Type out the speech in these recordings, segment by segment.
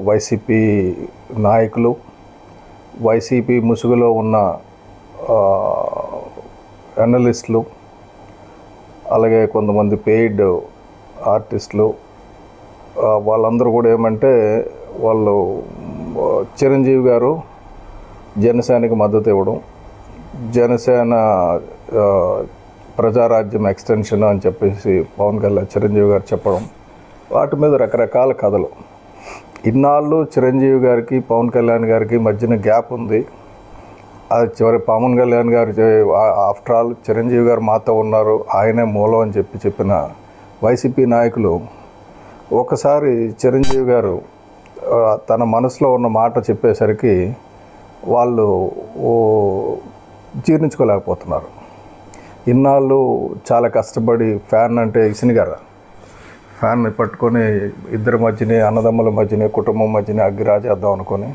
YCP నాయకులు, YCP ముసుగులో ఉన్న అనలిస్టులు, అలాగే కొంతమంది పెయిడ్ ఆర్టిస్టులు, వాళ్ళందరూ కూడా ఏమంటే వాళ్ళు చిరంజీవి గారు జనసేనకి మద్దతు ఇవ్వడం, జనసేన ప్రజారాజ్యం ఎక్స్టెన్షన్ అని చెప్పేసి పవన్ కళ్యాణ్ చిరంజీవి గారు చెప్పడం, వాటి మీద రకరకాల కథలు. ఇన్నాళ్ళు చిరంజీవి గారికి పవన్ కళ్యాణ్ గారికి మధ్యన గ్యాప్ ఉంది. అది చివరి పవన్ కళ్యాణ్ గారు ఆఫ్టర్ ఆల్ చిరంజీవి గారు మాతో ఉన్నారు, ఆయనే మూలం అని చెప్పిన వైసీపీ నాయకులు ఒకసారి చిరంజీవి గారు తన మనసులో ఉన్న మాట చెప్పేసరికి వాళ్ళు జీర్ణించుకోలేకపోతున్నారు. ఇన్నాళ్ళు చాలా కష్టపడి ఫ్యాన్ అంటే ఇసినిగారు, ఫ్యాన్ని పట్టుకొని ఇద్దరి మధ్యనే, అన్నదమ్ముల మధ్యనే, కుటుంబం మధ్యనే అగ్గిరాజేద్దాం అనుకొని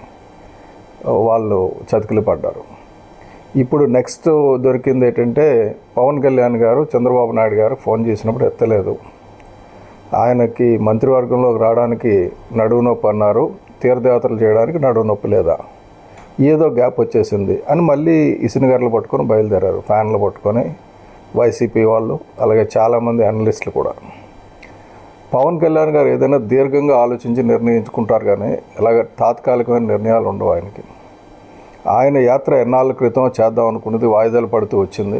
వాళ్ళు చతికిలు పడ్డారు. ఇప్పుడు నెక్స్ట్ దొరికింది ఏంటంటే పవన్ కళ్యాణ్ గారు చంద్రబాబు నాయుడు గారు ఫోన్ చేసినప్పుడు ఎత్తలేదు. ఆయనకి మంత్రివర్గంలోకి రావడానికి నడువు నొప్పి అన్నారు, తీర్థయాత్రలు చేయడానికి నడువు నొప్పి లేదా, ఏదో గ్యాప్ వచ్చేసింది అని మళ్ళీ ఇసునగర్లు పట్టుకొని బయలుదేరారు. ఫ్యాన్లు పట్టుకొని వైసీపీ వాళ్ళు, అలాగే చాలామంది అనలిస్టులు కూడా. పవన్ కళ్యాణ్ గారు ఏదైనా దీర్ఘంగా ఆలోచించి నిర్ణయించుకుంటారు, కానీ ఇలాగ తాత్కాలికమైన నిర్ణయాలు ఉండవు ఆయనకి. ఆయన యాత్ర ఎన్నాళ్ళ క్రితం చేద్దాం అనుకున్నది వాయిదాలు పడుతూ వచ్చింది.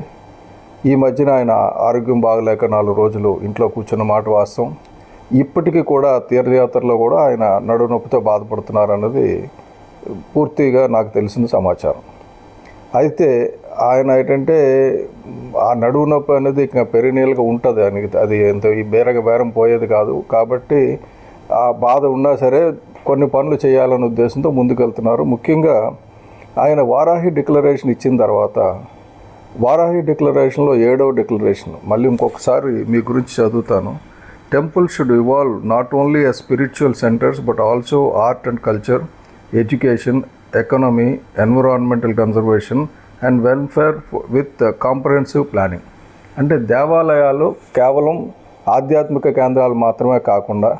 ఈ మధ్యన ఆయన ఆరోగ్యం బాగలేక 4 రోజులు ఇంట్లో కూర్చున్న మాట వాస్తవం. ఇప్పటికీ కూడా తీర్థయాత్రలో కూడా ఆయన నడుము నొప్పితో బాధపడుతున్నారు అన్నది పూర్తిగా నాకు తెలిసిన సమాచారం. అయితే ఆయన ఏంటంటే ఆ నడుము నొప్పి అనేది ఇంకా పెరినీళ్ళగా ఉంటుంది ఆయనకి, అది ఎంత ఈ బేరం పోయేది కాదు. కాబట్టి ఆ బాధ ఉన్నా సరే కొన్ని పనులు చేయాలనే ఉద్దేశంతో ముందుకెళ్తున్నారు. ముఖ్యంగా ఆయన వారాహి డిక్లరేషన్ ఇచ్చిన తర్వాత, వారాహి డిక్లరేషన్లో 7వ డిక్లరేషన్ మళ్ళీ ఇంకొకసారి మీ గురించి చదువుతాను. Temple should evolve not only as spiritual centers but also art and culture, education, economy, environmental conservation and welfare with comprehensive planning. అంటే దేవాలయాలు కేవలం ఆధ్యాత్మిక కేంద్రాలు మాత్రమే కాకుండా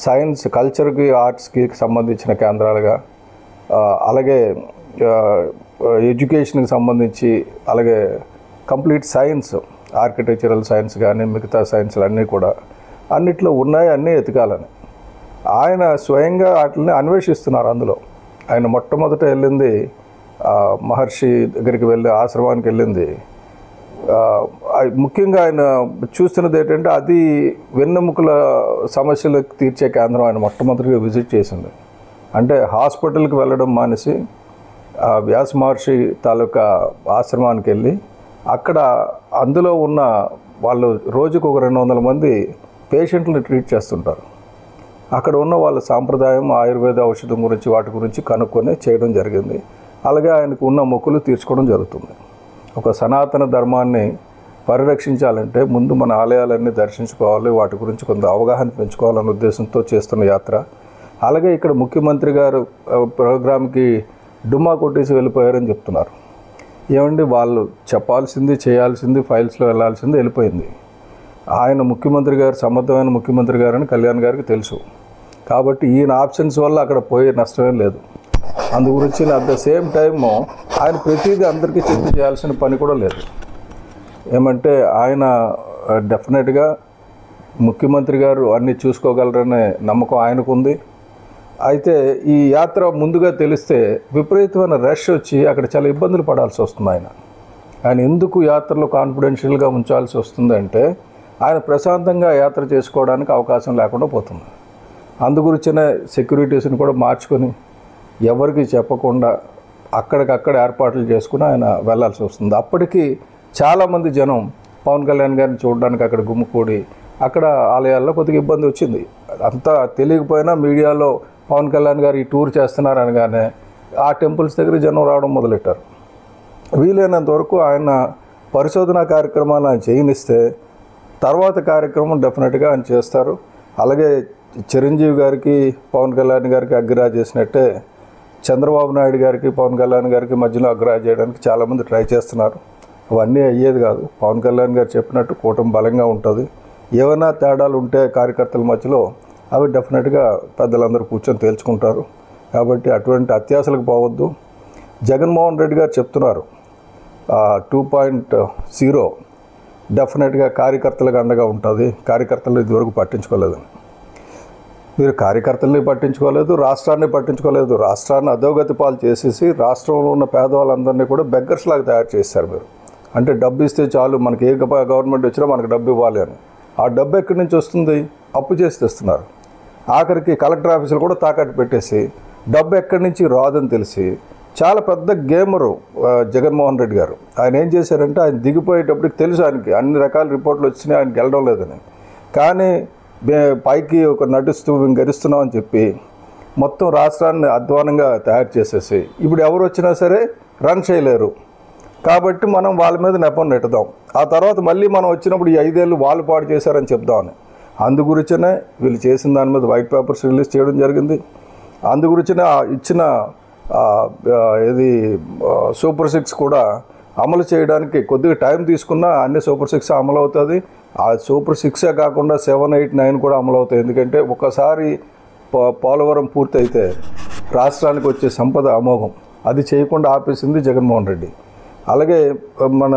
సైన్స్, కల్చర్కి, ఆర్ట్స్కి సంబంధించిన కేంద్రాలుగా, అలాగే ఎడ్యుకేషన్కి సంబంధించి, అలాగే కంప్లీట్ సైన్స్, ఆర్కిటెక్చరల్ సైన్స్ కానీ మిగతా సైన్స్లు అన్నీ కూడా అన్నిట్లో ఉన్నాయి, అన్నీ ఎతకాలని ఆయన స్వయంగా వాటిని అన్వేషిస్తున్నారు. అందులో ఆయన మొట్టమొదట వెళ్ళింది మహర్షి దగ్గరికి వెళ్ళి ఆశ్రమానికి వెళ్ళింది. ముఖ్యంగా ఆయన చూస్తున్నది ఏంటంటే అది వెన్నెముకల సమస్యలు తీర్చే కేంద్రం ఆయన మొట్టమొదటిగా విజిట్ చేసింది. అంటే హాస్పిటల్కి వెళ్ళడం మానేసి వ్యాస మహర్షి తాలూకా ఆశ్రమానికి వెళ్ళి అక్కడ అందులో ఉన్న వాళ్ళు రోజుకు ఒక 200 మంది పేషెంట్లను ట్రీట్ చేస్తుంటారు. అక్కడ ఉన్న వాళ్ళ సాంప్రదాయం, ఆయుర్వేద ఔషధం గురించి వాటి గురించి కనుక్కొని చేయడం జరిగింది. అలాగే ఆయనకు ఉన్న మొక్కులు తీర్చుకోవడం జరుగుతుంది. ఒక సనాతన ధర్మాన్ని పరిరక్షించాలంటే ముందు మన ఆలయాలన్నీ దర్శించుకోవాలి, వాటి గురించి కొంత అవగాహన పెంచుకోవాలనే ఉద్దేశంతో చేస్తున్న యాత్ర. అలాగే ఇక్కడ ముఖ్యమంత్రి గారు ప్రోగ్రామ్కి డుమ్మా కొట్టేసి వెళ్ళిపోయారని చెప్తున్నారు. ఏమండి, వాళ్ళు చెప్పాల్సింది, చేయాల్సింది, ఫైల్స్లో వెళ్ళాల్సింది వెళ్ళిపోయింది. ఆయన ముఖ్యమంత్రి గారు సమర్థమైన ముఖ్యమంత్రి గారు అని కళ్యాణ్ గారికి తెలుసు. కాబట్టి ఈయన ఆప్షన్స్ వల్ల అక్కడ పోయే నష్టమేం లేదు. అందు గురించి అట్ ద సేమ్ టైము ఆయన ప్రతిదీ అందరికీ చెప్పి చేయాల్సిన పని కూడా లేదు. ఏమంటే ఆయన డెఫినెట్గా ముఖ్యమంత్రి గారు అన్నీ చూసుకోగలరనే నమ్మకం ఆయనకు ఉంది. అయితే ఈ యాత్ర ముందుగా తెలిస్తే విపరీతమైన రష్ వచ్చి అక్కడ చాలా ఇబ్బందులు పడాల్సి వస్తుంది. ఆయన ఎందుకు యాత్రలో కాన్ఫిడెన్షియల్గా ఉంచాల్సి వస్తుందంటే ఆయన ప్రశాంతంగా యాత్ర చేసుకోవడానికి అవకాశం లేకుండా పోతుంది. అందుగురించనే సెక్యూరిటీస్ని కూడా మార్చుకొని ఎవరికి చెప్పకుండా అక్కడికక్కడ ఏర్పాట్లు చేసుకుని ఆయన వెళ్లాల్సి వస్తుంది. అప్పటికి చాలామంది జనం పవన్ కళ్యాణ్ గారిని చూడడానికి అక్కడ గుమ్ముకూడి అక్కడ ఆలయాల్లో కొద్దిగా ఇబ్బంది వచ్చింది. అంతా తెలియకపోయినా మీడియాలో పవన్ కళ్యాణ్ గారు ఈ టూర్ చేస్తున్నారు అనగానే ఆ టెంపుల్స్ దగ్గర జనం రావడం మొదలెట్టారు. వీలైనంత వరకు ఆయన పరిశోధనా కార్యక్రమాలు ఆయన చేయనిస్తే తర్వాత కార్యక్రమం డెఫినెట్గా ఆయన చేస్తారు. అలాగే చిరంజీవి గారికి పవన్ కళ్యాణ్ గారికి అగ్గిరాజ్ చేసినట్టే చంద్రబాబు నాయుడు గారికి పవన్ కళ్యాణ్ గారికి మధ్యలో అగ్గిరాజ్ చేయడానికి చాలామంది ట్రై చేస్తున్నారు. అవన్నీ అయ్యేది కాదు. పవన్ కళ్యాణ్ గారు చెప్పినట్టు కూటమి బలంగా ఉంటుంది. ఏమైనా తేడాలు ఉంటే కార్యకర్తల మధ్యలో అవి డెఫినెట్గా పెద్దలందరూ కూర్చొని తేల్చుకుంటారు. కాబట్టి అటువంటి అత్యాశలకు పోవద్దు. జగన్మోహన్ రెడ్డి గారు చెప్తున్నారు 2.0 డెఫినెట్గా కార్యకర్తలకు అండగా ఉంటుంది. కార్యకర్తలు ఇదివరకు పట్టించుకోలేదని. మీరు కార్యకర్తల్ని పట్టించుకోలేదు, రాష్ట్రాన్ని పట్టించుకోలేదు. రాష్ట్రాన్ని అధోగతి పాలు చేసేసి రాష్ట్రంలో ఉన్న పేదవాళ్ళందరినీ కూడా బెగ్గర్స్ లాగా తయారు చేశారు మీరు. అంటే డబ్బు ఇస్తే చాలు, మనకి ఏ గవర్నమెంట్ వచ్చినా మనకు డబ్బు ఇవ్వాలి అని. ఆ డబ్బు ఎక్కడి నుంచి వస్తుంది? అప్పు చేసి తెస్తున్నారు. ఆఖరికి కలెక్టర్ ఆఫీసులు కూడా తాకట్టు పెట్టేసి డబ్బు ఎక్కడి నుంచి రాదని తెలిసి చాలా పెద్ద గేమరు జగన్మోహన్ రెడ్డి గారు. ఆయన ఏం చేశారంటే, ఆయన దిగిపోయేటప్పటికి తెలుసు ఆయనకి అన్ని రకాల రిపోర్ట్లు వచ్చినాయి, ఆయనకి వెళ్ళడం లేదని. కానీ పైకి ఒక నటిస్తూ మేము గెలుస్తున్నామని చెప్పి మొత్తం రాష్ట్రాన్ని అధ్వానంగా తయారు చేసేసి ఇప్పుడు ఎవరు వచ్చినా సరే రన్ చేయలేరు. కాబట్టి మనం వాళ్ళ మీద నెపం నెట్టుదాం. ఆ తర్వాత మళ్ళీ మనం వచ్చినప్పుడు ఈ 5 ఏళ్ళు వాళ్ళు పాడు చేశారని చెప్దామని. అందుగురించనే వీళ్ళు చేసిన దాని మీద వైట్ పేపర్స్ రిలీజ్ చేయడం జరిగింది. అందుగురించనే ఇచ్చిన సూపర్ 6 కూడా అమలు చేయడానికి కొద్దిగా టైం తీసుకున్నా అన్ని సూపర్ 6 అమలు అవుతుంది. ఆ సూపర్ 6 కాకుండా 7, 8, 9 కూడా అమలు అవుతాయి. ఎందుకంటే ఒకసారి పోలవరం పూర్తయితే రాష్ట్రానికి వచ్చే సంపద అమోఘం. అది చేయకుండా ఆపేసింది జగన్మోహన్ రెడ్డి. అలాగే మన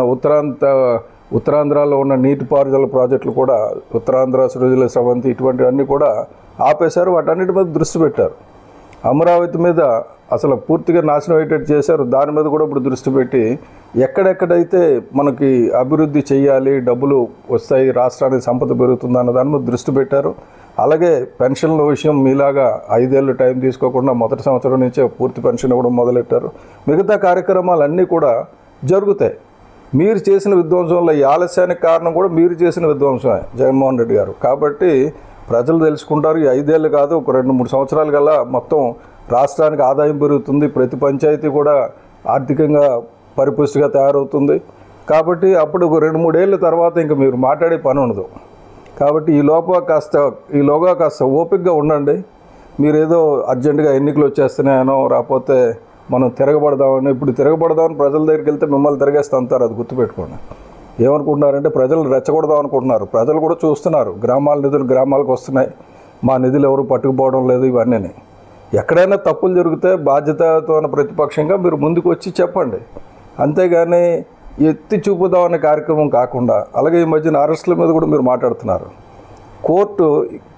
ఉత్తరాంధ్రలో ఉన్న నీటిపారుదల ప్రాజెక్టులు కూడా, ఉత్తరాంధ్ర సృజల స్రవంతి ఇటువంటివన్నీ కూడా ఆపేశారు. వాటన్నిటి మీద దృష్టి పెట్టారు. అమరావతి మీద అసలు పూర్తిగా నాశనం అయ్యేటట్టు చేశారు. దాని మీద కూడా ఇప్పుడు దృష్టి పెట్టి ఎక్కడెక్కడైతే మనకి అభివృద్ధి చేయాలి, డబ్బులు వస్తాయి, రాష్ట్రానికి సంపద పెరుగుతుంది అన్న దాని మీద దృష్టి పెట్టారు. అలాగే పెన్షన్ల విషయం మీలాగా 5 ఏళ్ళు టైం తీసుకోకుండా మొదటి సంవత్సరం నుంచే పూర్తి పెన్షన్ ఇవ్వడం మొదలెట్టారు. మిగతా కార్యక్రమాలన్నీ కూడా జరుగుతాయి. మీరు చేసిన విధ్వంసంలో ఈ ఆలస్యానికి కారణం కూడా మీరు చేసిన విధ్వంసమే జగన్మోహన్ రెడ్డి గారు. కాబట్టి ప్రజలు తెలుసుకుంటారు. ఈ 5 ఏళ్ళు కాదు, ఒక 2-3 సంవత్సరాల కల్లా మొత్తం రాష్ట్రానికి ఆదాయం పెరుగుతుంది. ప్రతి పంచాయతీ కూడా ఆర్థికంగా పరిపుష్టిగా తయారవుతుంది. కాబట్టి అప్పుడు ఒక 2-3 ఏళ్ళ తర్వాత ఇంకా మీరు మాట్లాడే పని ఉండదు. కాబట్టి ఈలోగా కాస్త ఓపికగా ఉండండి. మీరేదో అర్జెంటుగా ఎన్నికలు వచ్చేస్తున్నాయనో రాకపోతే మనం తిరగబడదామని, ఇప్పుడు తిరగబడదామని ప్రజల దగ్గరికి వెళ్తే మిమ్మల్ని తిరగేస్తూ అంటారు. అది గుర్తుపెట్టుకోండి. ఏమనుకుంటున్నారంటే ప్రజలు రెచ్చగొడదాం అనుకుంటున్నారు. ప్రజలు కూడా చూస్తున్నారు, గ్రామాల నిధులు గ్రామాలకు వస్తున్నాయి, మా నిధులు ఎవరు పట్టుకుపోవడం లేదు. ఇవన్నీ ఎక్కడైనా తప్పులు జరిగితే బాధ్యతతో ఉన్న ప్రతిపక్షంగా మీరు ముందుకు వచ్చి చెప్పండి. అంతేగాని ఎత్తి చూపుదామనే కార్యక్రమం కాకుండా. అలాగే ఈ మధ్యన అరెస్టుల మీద కూడా మీరు మాట్లాడుతున్నారు. కోర్టు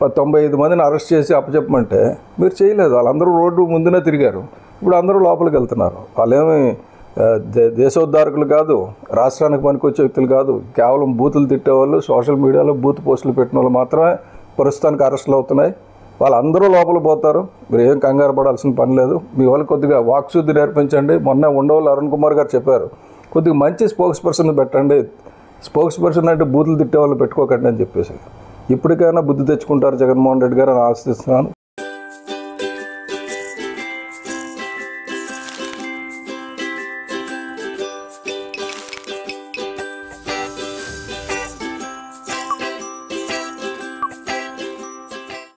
95 మందిని అరెస్ట్ చేసి అప్పచెప్పమంటే మీరు చేయలేదు. వాళ్ళందరూ రోడ్డు ముందునే తిరిగారు. ఇప్పుడు అందరూ లోపలికి వెళ్తున్నారు. వాళ్ళేమి దేశోద్ధారకులు కాదు, రాష్ట్రానికి పనికొచ్చే వ్యక్తులు కాదు. కేవలం బూతులు తిట్టేవాళ్ళు, సోషల్ మీడియాలో బూత్ పోస్టులు పెట్టిన వాళ్ళు మాత్రమే ప్రస్తుతానికి అరెస్టులు అవుతున్నాయి. వాళ్ళందరూ లోపల పోతారు. మీరు ఏం కంగారు పడాల్సిన పని లేదు. మీ వాళ్ళు కొద్దిగా వాక్శుద్ధి నేర్పించండి. మొన్న ఉండవల్లి అరుణ్ కుమార్ గారు చెప్పారు, కొద్దిగా మంచి స్పోక్స్ పర్సన్ పెట్టండి. స్పోక్స్ పర్సన్ అంటే బూతులు తిట్టే వాళ్ళు పెట్టుకోకండి అని చెప్పేసి. ఇప్పటికైనా బుద్ధి తెచ్చుకుంటారు జగన్మోహన్ రెడ్డి గారు అని ఆశిస్తున్నాను.